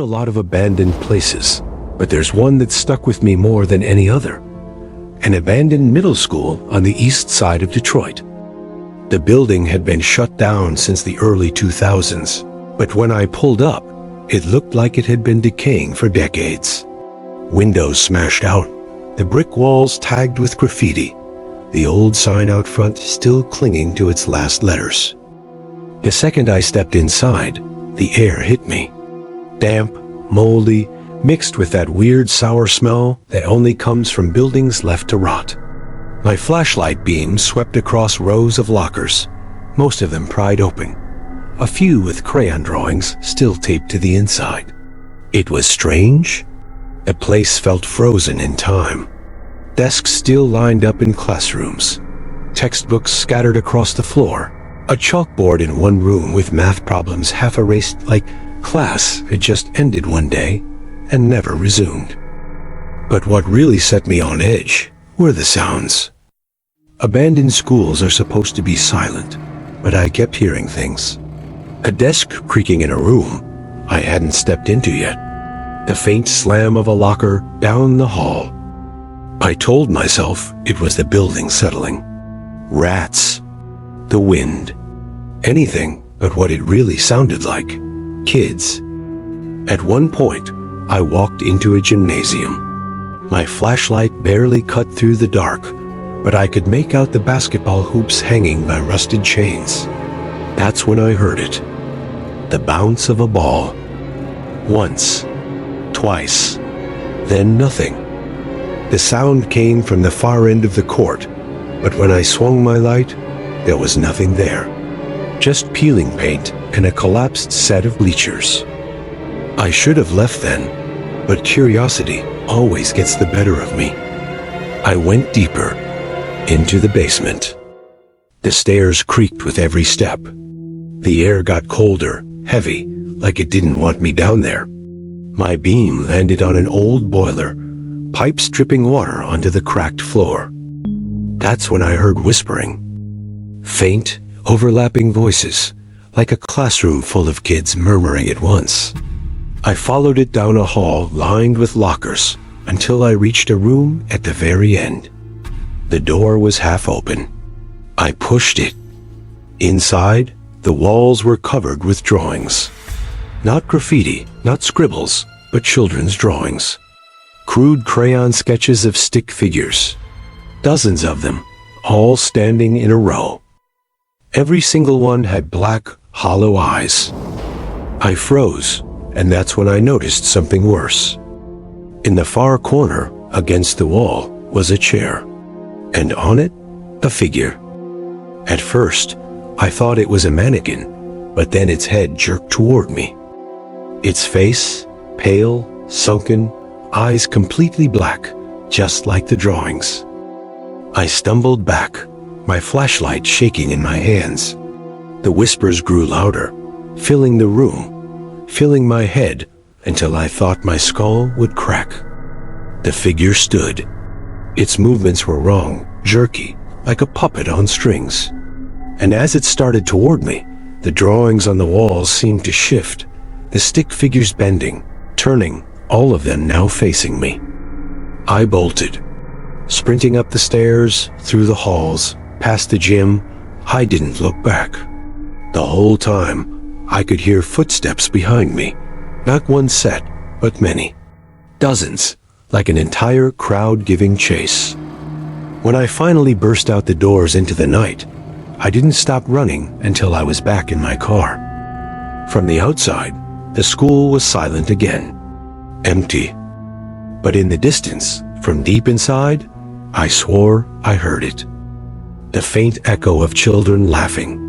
a lot of abandoned places, but there's one that stuck with me more than any other. An abandoned middle school on the east side of Detroit. The building had been shut down since the early 2000s, but when I pulled up, it looked like it had been decaying for decades. Windows smashed out, the brick walls tagged with graffiti, the old sign out front still clinging to its last letters. The second I stepped inside, the air hit me. Damp, moldy, mixed with that weird sour smell that only comes from buildings left to rot. My flashlight beam swept across rows of lockers, most of them pried open, a few with crayon drawings still taped to the inside. It was strange. The place felt frozen in time. Desks still lined up in classrooms, textbooks scattered across the floor, a chalkboard in one room with math problems half erased like class had just ended one day and never resumed. But what really set me on edge were the sounds. Abandoned schools are supposed to be silent, but I kept hearing things. A desk creaking in a room I hadn't stepped into yet. The faint slam of a locker down the hall. I told myself it was the building settling. Rats. The wind. Anything but what it really sounded like. Kids. At one point, I walked into a gymnasium. My flashlight barely cut through the dark, but I could make out the basketball hoops hanging by rusted chains. That's when I heard it. The bounce of a ball. Once. Twice. Then nothing. The sound came from the far end of the court, but when I swung my light, there was nothing there. Just peeling paint and a collapsed set of bleachers. I should have left then, but curiosity always gets the better of me. I went deeper, into the basement. The stairs creaked with every step. The air got colder, heavy, like it didn't want me down there. My beam landed on an old boiler, pipes dripping water onto the cracked floor. That's when I heard whispering. Faint, overlapping voices, like a classroom full of kids murmuring at once. I followed it down a hall lined with lockers until I reached a room at the very end. The door was half open. I pushed it. Inside, the walls were covered with drawings. Not graffiti, not scribbles, but children's drawings. Crude crayon sketches of stick figures. Dozens of them, all standing in a row. Every single one had black, hollow eyes. I froze, and that's when I noticed something worse. In the far corner, against the wall, was a chair, and on it, a figure. At first, I thought it was a mannequin, but then its head jerked toward me. Its face, pale, sunken, eyes completely black, just like the drawings. I stumbled back, my flashlight shaking in my hands. The whispers grew louder, filling the room, filling my head until I thought my skull would crack. The figure stood. Its movements were wrong, jerky, like a puppet on strings. And as it started toward me, the drawings on the walls seemed to shift, the stick figures bending, turning, all of them now facing me. I bolted. Sprinting up the stairs, through the halls, past the gym, I didn't look back. The whole time, I could hear footsteps behind me. Not one set, but many. Dozens, like an entire crowd giving chase. When I finally burst out the doors into the night, I didn't stop running until I was back in my car. From the outside, the school was silent again. Empty. But in the distance, from deep inside, I swore I heard it. The faint echo of children laughing.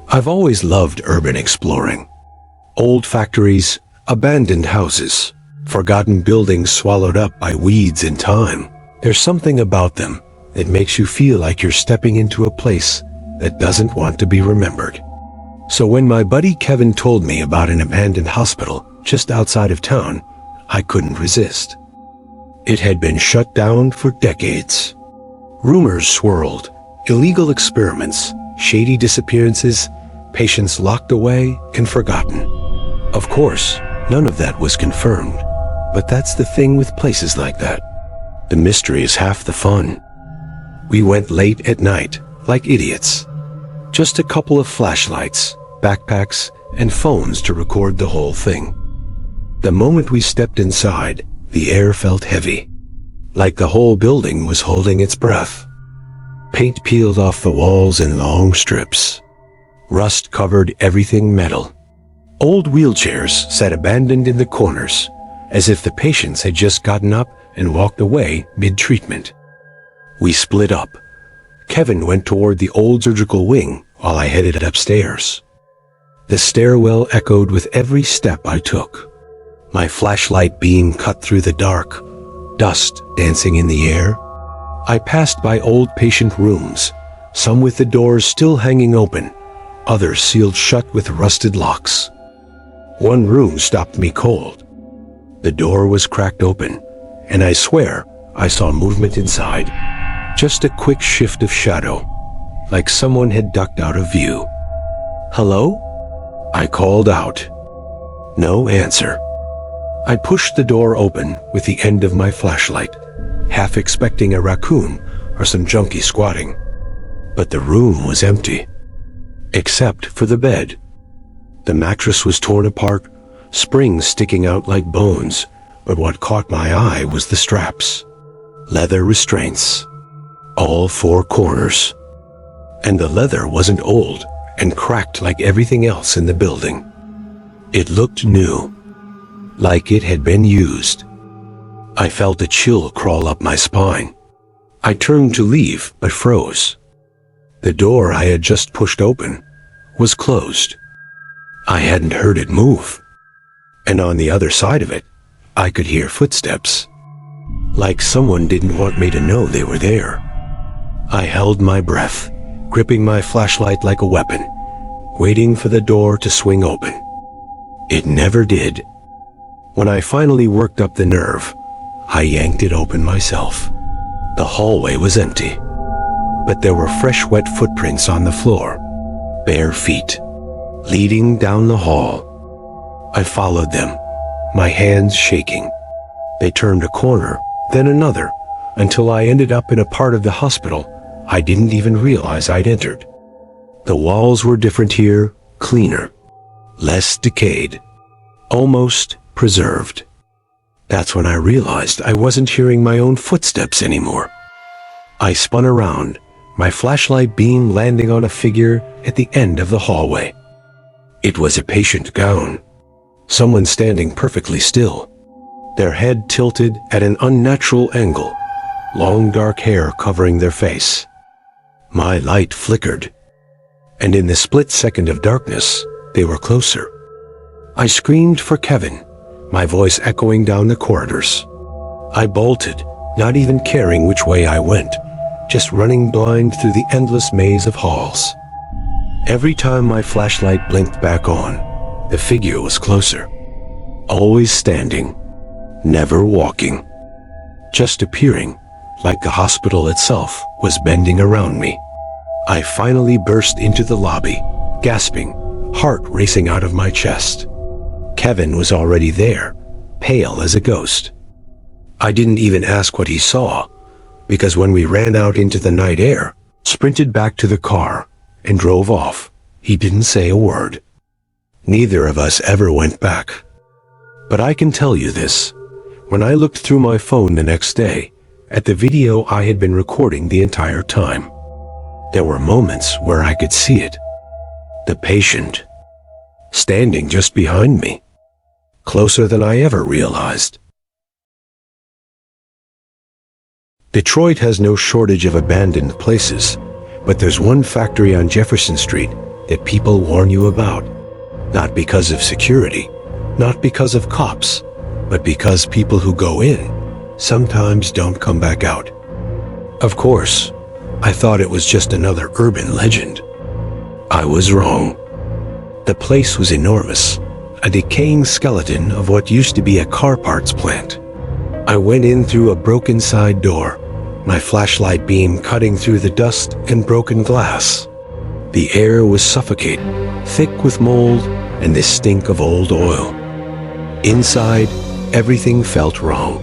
I've always loved urban exploring. Old factories, abandoned houses, forgotten buildings swallowed up by weeds and time. There's something about them that makes you feel like you're stepping into a place that doesn't want to be remembered. So when my buddy Kevin told me about an abandoned hospital just outside of town, I couldn't resist. It had been shut down for decades. Rumors swirled, illegal experiments, shady disappearances, patients locked away and forgotten. Of course, none of that was confirmed, but that's the thing with places like that. The mystery is half the fun. We went late at night, like idiots. Just a couple of flashlights, backpacks, and phones to record the whole thing. The moment we stepped inside, the air felt heavy, like the whole building was holding its breath. Paint peeled off the walls in long strips. Rust covered everything metal. Old wheelchairs sat abandoned in the corners, as if the patients had just gotten up and walked away mid-treatment. We split up. Kevin went toward the old surgical wing while I headed upstairs. The stairwell echoed with every step I took. My flashlight beam cut through the dark, dust dancing in the air. I passed by old patient rooms, some with the doors still hanging open, others sealed shut with rusted locks. One room stopped me cold. The door was cracked open, and I swear I saw movement inside. Just a quick shift of shadow, like someone had ducked out of view. "Hello?" I called out. No answer. I pushed the door open with the end of my flashlight, half expecting a raccoon or some junkie squatting. But the room was empty, except for the bed. The mattress was torn apart, springs sticking out like bones, but what caught my eye was the straps. Leather restraints, all four corners. And the leather wasn't old and cracked like everything else in the building. It looked new, like it had been used. I felt a chill crawl up my spine. I turned to leave, but froze. The door I had just pushed open was closed. I hadn't heard it move. And on the other side of it, I could hear footsteps. Like someone didn't want me to know they were there. I held my breath, gripping my flashlight like a weapon, waiting for the door to swing open. It never did. When I finally worked up the nerve, I yanked it open myself. The hallway was empty, but there were fresh wet footprints on the floor, bare feet, leading down the hall. I followed them, my hands shaking. They turned a corner, then another, until I ended up in a part of the hospital I didn't even realize I'd entered. The walls were different here, cleaner, less decayed, almost preserved. That's when I realized I wasn't hearing my own footsteps anymore. I spun around, my flashlight beam landing on a figure at the end of the hallway. It was a patient gown, someone standing perfectly still, their head tilted at an unnatural angle, long dark hair covering their face. My light flickered, and in the split second of darkness, they were closer. I screamed for Kevin, my voice echoing down the corridors. I bolted, not even caring which way I went, just running blind through the endless maze of halls. Every time my flashlight blinked back on, the figure was closer, always standing, never walking, just appearing, like the hospital itself was bending around me. I finally burst into the lobby, gasping, heart racing out of my chest. Kevin was already there, pale as a ghost. I didn't even ask what he saw, because when we ran out into the night air, sprinted back to the car, and drove off, he didn't say a word. Neither of us ever went back. But I can tell you this, when I looked through my phone the next day, at the video I had been recording the entire time, there were moments where I could see it. The patient, standing just behind me, closer than I ever realized. Detroit has no shortage of abandoned places, but there's one factory on Jefferson Street that people warn you about. Not because of security, not because of cops, but because people who go in sometimes don't come back out. Of course, I thought it was just another urban legend. I was wrong. The place was enormous, a decaying skeleton of what used to be a car parts plant. I went in through a broken side door, my flashlight beam cutting through the dust and broken glass. The air was suffocating, thick with mold and the stink of old oil. Inside, everything felt wrong.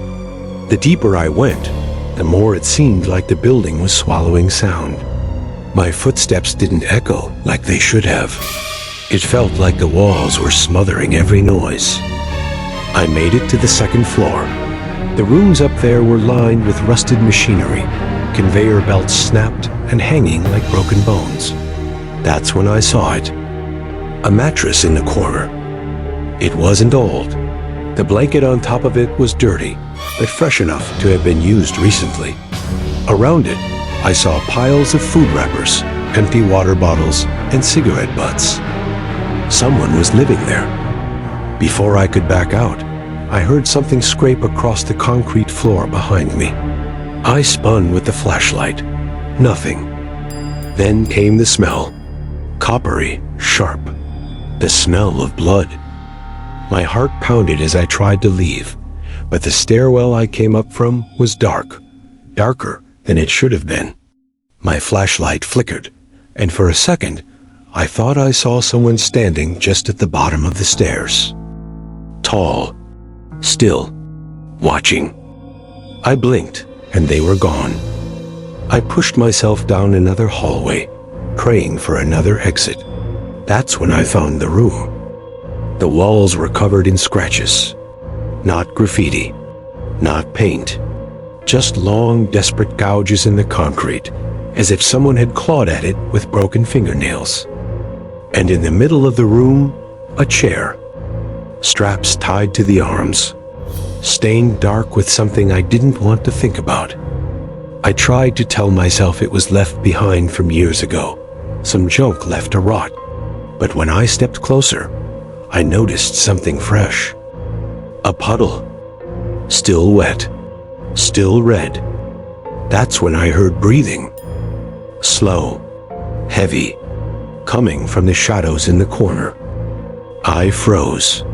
The deeper I went, the more it seemed like the building was swallowing sound. My footsteps didn't echo like they should have. It felt like the walls were smothering every noise. I made it to the second floor. The rooms up there were lined with rusted machinery, conveyor belts snapped and hanging like broken bones. That's when I saw it. A mattress in the corner. It wasn't old. The blanket on top of it was dirty, but fresh enough to have been used recently. Around it, I saw piles of food wrappers, empty water bottles, and cigarette butts. Someone was living there. Before I could back out, I heard something scrape across the concrete floor behind me. I spun with the flashlight. Nothing. Then came the smell. Coppery, sharp. The smell of blood. My heart pounded as I tried to leave, but the stairwell I came up from was dark. Darker than it should have been. My flashlight flickered, and for a second, I thought I saw someone standing just at the bottom of the stairs. Tall, still, watching. I blinked, and they were gone. I pushed myself down another hallway, praying for another exit. That's when I found the room. The walls were covered in scratches. Not graffiti, not paint. Just long, desperate gouges in the concrete, as if someone had clawed at it with broken fingernails. And in the middle of the room, a chair. Straps tied to the arms. Stained dark with something I didn't want to think about. I tried to tell myself it was left behind from years ago, some junk left to rot. But when I stepped closer, I noticed something fresh. A puddle. Still wet. Still red. That's when I heard breathing. Slow. Heavy. Coming from the shadows in the corner. I froze.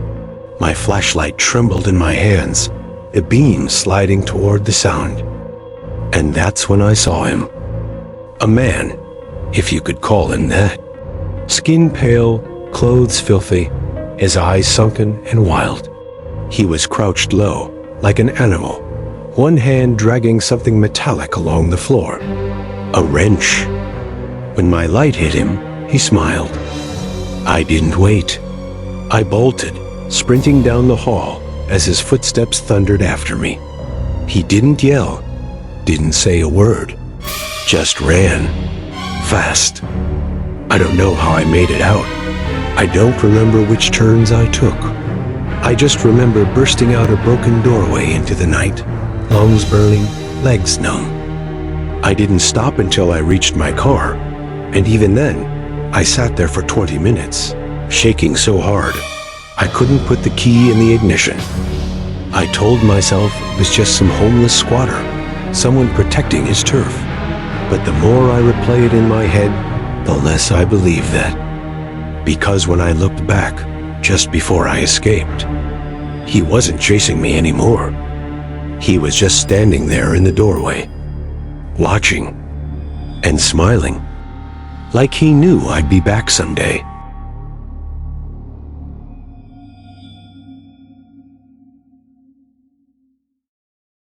My flashlight trembled in my hands, a beam sliding toward the sound. And that's when I saw him. A man, if you could call him that. Skin pale, clothes filthy, his eyes sunken and wild. He was crouched low, like an animal, one hand dragging something metallic along the floor. A wrench. When my light hit him, he smiled. I didn't wait. I bolted, sprinting down the hall as his footsteps thundered after me. He didn't yell, didn't say a word, just ran. Fast. I don't know how I made it out. I don't remember which turns I took. I just remember bursting out a broken doorway into the night, lungs burning, legs numb. I didn't stop until I reached my car, and even then, I sat there for 20 minutes, shaking so hard, I couldn't put the key in the ignition. I told myself it was just some homeless squatter, someone protecting his turf. But the more I replay it in my head, the less I believe that. Because when I looked back, just before I escaped, he wasn't chasing me anymore. He was just standing there in the doorway, watching and smiling, like he knew I'd be back someday.